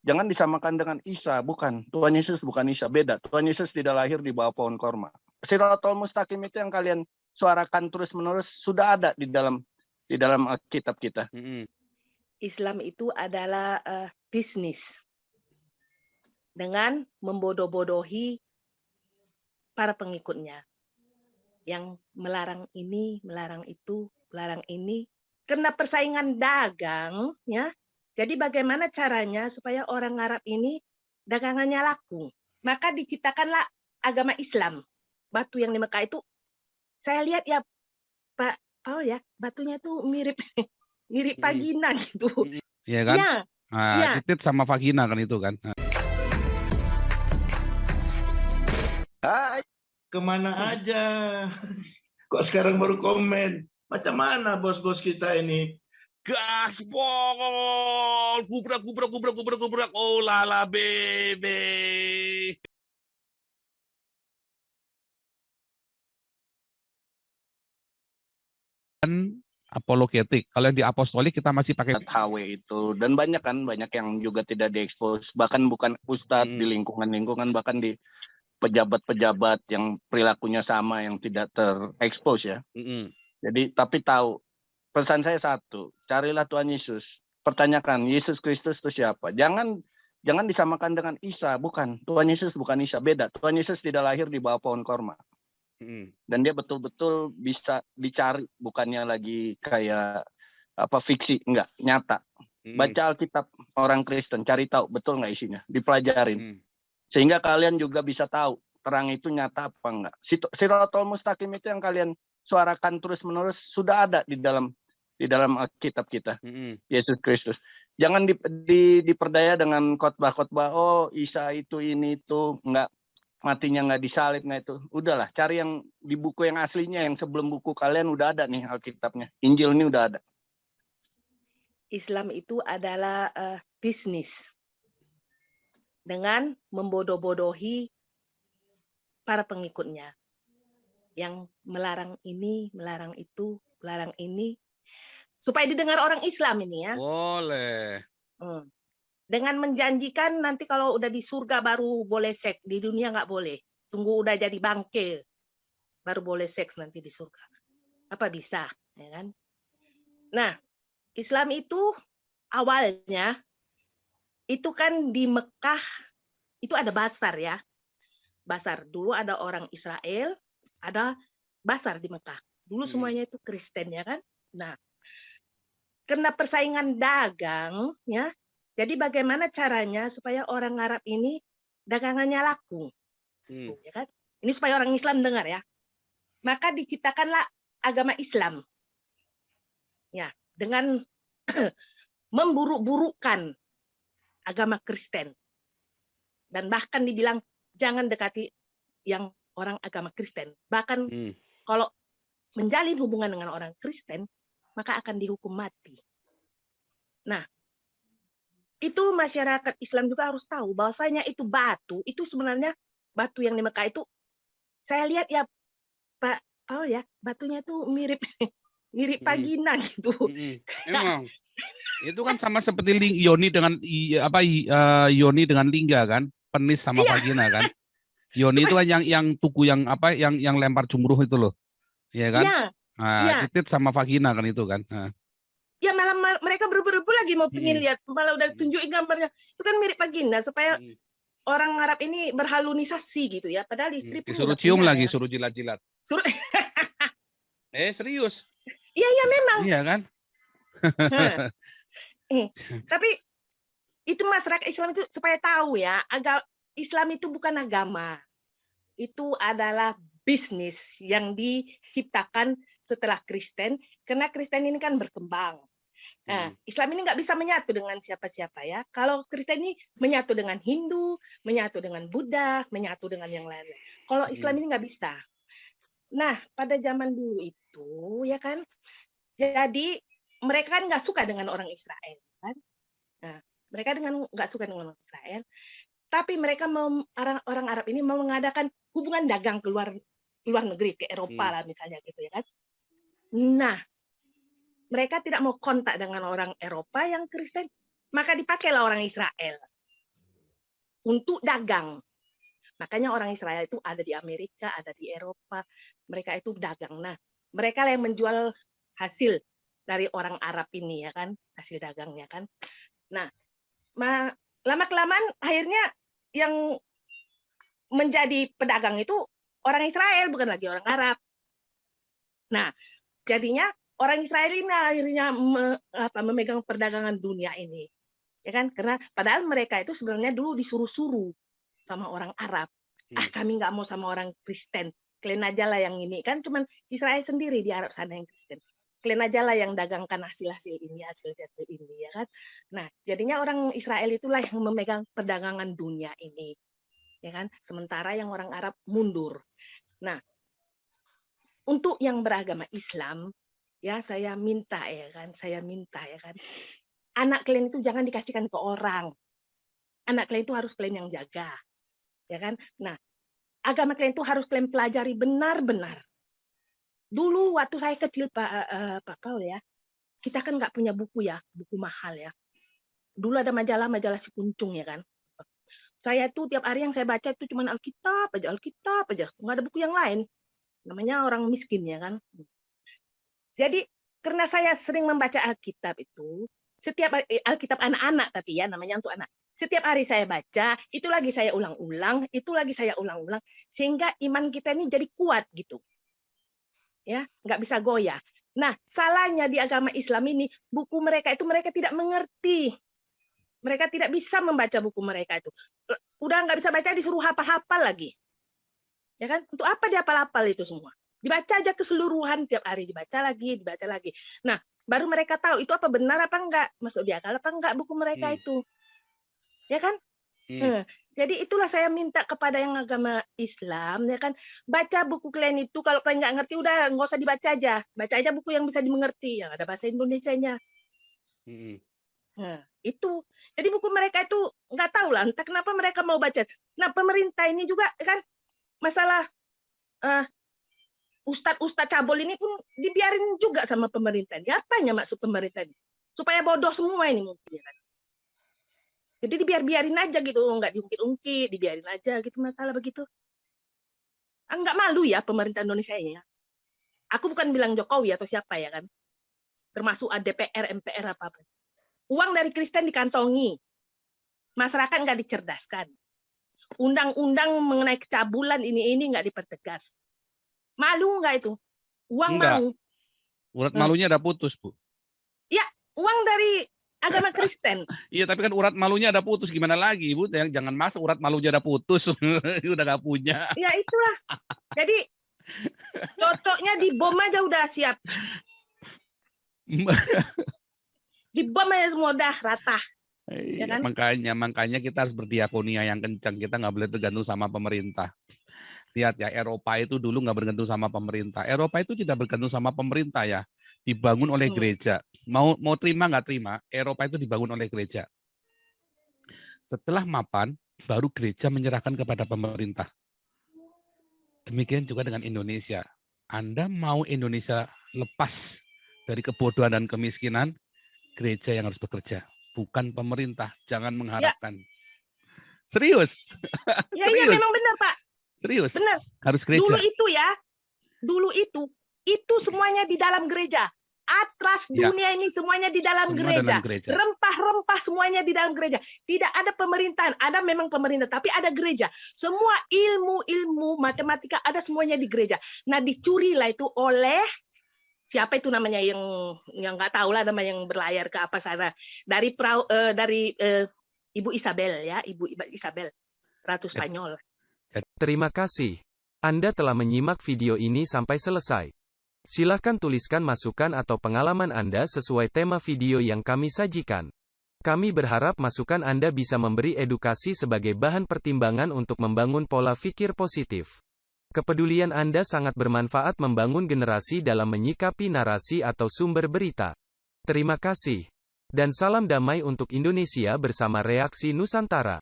Jangan disamakan dengan Isa, bukan. Tuhan Yesus bukan Isa, beda. Tuhan Yesus tidak lahir di bawah pohon korma. Siratul Mustaqim itu yang kalian suarakan terus-menerus sudah ada di dalam kitab kita. Islam itu adalah bisnis dengan membodoh-bodohi para pengikutnya yang melarang ini, melarang itu, melarang ini karena persaingan dagang, ya. Jadi bagaimana caranya supaya orang Arab ini dagangannya laku? Maka diciptakanlah agama Islam. Batu yang di Mekah itu, saya lihat ya Pak, oh ya batunya tuh mirip mirip vagina gitu. Iya kan? Ya, Nah, ya. titit sama vagina kan itu kan. Kemana aja? Kok sekarang baru komen? Macam mana bos-bos kita ini? Gaspol, gubrak, oh lala bebe. Apologetik. Kalau yang di apostolik kita masih pakai HW itu, dan banyak yang juga tidak diekspos, bahkan bukan ustadz di lingkungan bahkan di pejabat-pejabat yang perilakunya sama yang tidak terekspos ya. Jadi tapi tahu, pesan saya satu, carilah Tuhan Yesus, pertanyakan Yesus Kristus itu siapa. Jangan disamakan dengan Isa, bukan. Tuhan Yesus bukan Isa, beda. Tuhan Yesus tidak lahir di bawah pohon korma. Dan dia betul-betul bisa dicari, bukannya lagi kayak fiksi, enggak, nyata. Baca Alkitab orang Kristen, cari tahu betul nggak isinya, dipelajarin. Sehingga kalian juga bisa tahu terang itu nyata apa enggak. Siratul Mustaqim itu yang kalian suarakan terus-menerus sudah ada di dalam kitab kita, Yesus Kristus. Jangan diperdaya dengan khotbah-khotbah, oh Isa itu ini itu, enggak, matinya nggak disalib, nggak itu. Udahlah, cari yang di buku yang aslinya, yang sebelum buku kalian udah ada nih Alkitabnya. Injil ini udah ada. Islam itu adalah bisnis dengan membodoh-bodohi para pengikutnya yang melarang ini, melarang itu, melarang ini supaya didengar orang Islam ini ya. boleh. Dengan menjanjikan nanti kalau udah di surga baru boleh seks, di dunia nggak boleh. Tunggu udah jadi bangke baru boleh seks nanti di surga. Apa bisa, ya kan? Nah, Islam itu awalnya itu kan di Mekah itu ada Basar ya. Basar dulu ada orang Israel, ada Basar di Mekah. Dulu semuanya itu Kristen ya kan? Nah, karena persaingan dagang ya. Jadi bagaimana caranya supaya orang Arab ini dagangannya laku? Ya kan? Ini supaya orang Islam dengar ya. Maka diciptakanlah agama Islam. Ya, dengan memburuk-burukkan agama Kristen. Dan bahkan dibilang jangan dekati yang orang agama Kristen. Bahkan kalau menjalin hubungan dengan orang Kristen, maka akan dihukum mati. Nah, itu masyarakat Islam juga harus tahu bahwasanya itu batu, itu sebenarnya batu yang di Mekah itu, saya lihat ya Pak, oh ya batunya tuh mirip vagina gitu. Emang itu kan sama seperti Yoni dengan Yoni dengan lingga kan, penis sama vagina kan. Yoni itu kan yang tugu yang lempar jumruh itu loh, ya kan? Iya. Nah, titit sama vagina kan itu kan. Nah. Ya malah mereka berebut lagi mau pengen lihat, malah udah tunjukin gambarnya. Itu kan mirip vagina supaya orang Arab ini berhalunisasi gitu ya. Padahal istri pun disuruh cium lagi, ya. Suruh jilat-jilat. Serius? Iya memang. Iya kan? Tapi itu masyarakat Islam itu supaya tahu ya, Islam itu bukan agama. Itu adalah bisnis yang diciptakan setelah Kristen, karena Kristen ini kan berkembang. Nah, Islam ini nggak bisa menyatu dengan siapa-siapa ya. Kalau Kristen ini menyatu dengan Hindu, menyatu dengan Buddha, menyatu dengan yang lain. Kalau Islam ini nggak bisa. Nah, pada zaman dulu itu ya kan, jadi mereka kan nggak suka dengan orang Israel kan. Nah, mereka nggak suka dengan orang Israel, tapi mereka orang Arab ini mau mengadakan hubungan dagang ke luar negeri, ke Eropa lah misalnya gitu ya kan. Nah, mereka tidak mau kontak dengan orang Eropa yang Kristen, maka dipakailah orang Israel. untuk dagang. Makanya orang Israel itu ada di Amerika, ada di Eropa, mereka itu dagang. Nah, mereka yang menjual hasil dari orang Arab ini ya kan, hasil dagangnya kan. Nah, lama-kelamaan akhirnya yang menjadi pedagang itu orang Israel, bukan lagi orang Arab. Nah, jadinya orang Israel ini akhirnya memegang perdagangan dunia ini. Ya kan? Karena padahal mereka itu sebenarnya dulu disuruh-suruh sama orang Arab. Kami nggak mau sama orang Kristen. Kalian aja lah yang ini. Kan cuman Israel sendiri di Arab sana yang Kristen. Kalian aja lah yang dagangkan hasil-hasil ini, hasil-hasil ini, ya kan? Nah, jadinya orang Israel itulah yang memegang perdagangan dunia ini. Ya kan? Sementara yang orang Arab mundur. Nah, untuk yang beragama Islam, ya saya minta ya kan, anak kalian itu jangan dikasihkan ke orang. Anak kalian itu harus kalian yang jaga. Ya kan? Nah, agama kalian itu harus kalian pelajari benar-benar. Dulu waktu saya kecil Pak Paul ya, kita kan nggak punya buku ya, buku mahal ya. Dulu ada majalah si Kuncung ya kan. Saya tuh tiap hari yang saya baca itu cuma Alkitab aja, nggak ada buku yang lain. Namanya orang miskin ya kan. Jadi karena saya sering membaca Alkitab itu, setiap Alkitab anak-anak tapi ya namanya untuk anak. Setiap hari saya baca, itu lagi saya ulang-ulang, sehingga iman kita ini jadi kuat gitu. Ya, nggak bisa goyah. Nah, salahnya di agama Islam ini, buku mereka itu mereka tidak mengerti. Mereka tidak bisa membaca buku mereka itu. Udah nggak bisa baca, disuruh hafal-hafal lagi. Ya kan? Untuk apa dia hafal-hafal itu semua? Dibaca aja keseluruhan tiap hari, dibaca lagi. Nah, baru mereka tahu itu apa benar apa enggak, masuk di akal apa enggak buku mereka itu. Ya kan? Jadi itulah saya minta kepada yang agama Islam, ya kan, baca buku kalian itu. Kalau kalian nggak ngerti, udah nggak usah dibaca aja. Baca aja buku yang bisa dimengerti, yang ada bahasa Indonesianya. Nah, itu. Jadi buku mereka itu nggak tahu lah, entah kenapa mereka mau baca. Nah, pemerintah ini juga kan masalah ustadz cabul ini pun dibiarin juga sama pemerintah. Ini apanya maksud pemerintah ini? Supaya bodoh semua ini mungkin ya kan. Jadi dibiarin aja gitu, nggak diungkit-ungkit, dibiarin aja gitu masalah begitu. Nggak malu ya pemerintah Indonesia ya. Aku bukan bilang Jokowi atau siapa ya kan. Termasuk DPR, MPR apa-apa. Uang dari Kristen dikantongi. Masyarakat nggak dicerdaskan. Undang-undang mengenai kecabulan ini nggak dipertegas. Malu nggak itu? Uang Enggak. mau. Urat malunya udah putus, Bu. Ya, uang dari agama Kristen. Iya, tapi kan urat malunya ada putus, gimana lagi, Bu? Jangan masuk urat malunya ada putus, udah nggak punya. Ya itulah. Jadi cocoknya dibom aja udah siap. Dibom aja semua udah rata. Iya, kan? makanya kita harus berdiakonia yang kencang. Kita nggak boleh tergantung sama pemerintah. Lihat ya, Eropa itu dulu nggak bergantung sama pemerintah. Eropa itu tidak bergantung sama pemerintah ya. Dibangun oleh gereja. Mau terima nggak terima, Eropa itu dibangun oleh gereja. Setelah mapan, baru gereja menyerahkan kepada pemerintah. Demikian juga dengan Indonesia. Anda mau Indonesia lepas dari kebodohan dan kemiskinan, gereja yang harus bekerja, bukan pemerintah. Jangan mengharapkan. Ya. Serius. Ya, serius. Iya memang benar, Pak. Serius. Benar. Harus gereja. Dulu itu semuanya di dalam gereja. Atlas dunia ini semuanya di dalam gereja. Rempah-rempah semuanya di dalam gereja. Tidak ada pemerintahan. Ada memang pemerintah, tapi ada gereja. Semua ilmu-ilmu matematika ada semuanya di gereja. Nah, dicurilah itu oleh siapa itu namanya yang nggak tahu lah nama yang berlayar ke apa sana. Dari Ibu Isabel ya, Ibu Isabel, Ratu Spanyol. Terima kasih. Anda telah menyimak video ini sampai selesai. Silakan tuliskan masukan atau pengalaman Anda sesuai tema video yang kami sajikan. Kami berharap masukan Anda bisa memberi edukasi sebagai bahan pertimbangan untuk membangun pola pikir positif. Kepedulian Anda sangat bermanfaat membangun generasi dalam menyikapi narasi atau sumber berita. Terima kasih. Dan salam damai untuk Indonesia bersama Reaksi Nusantara.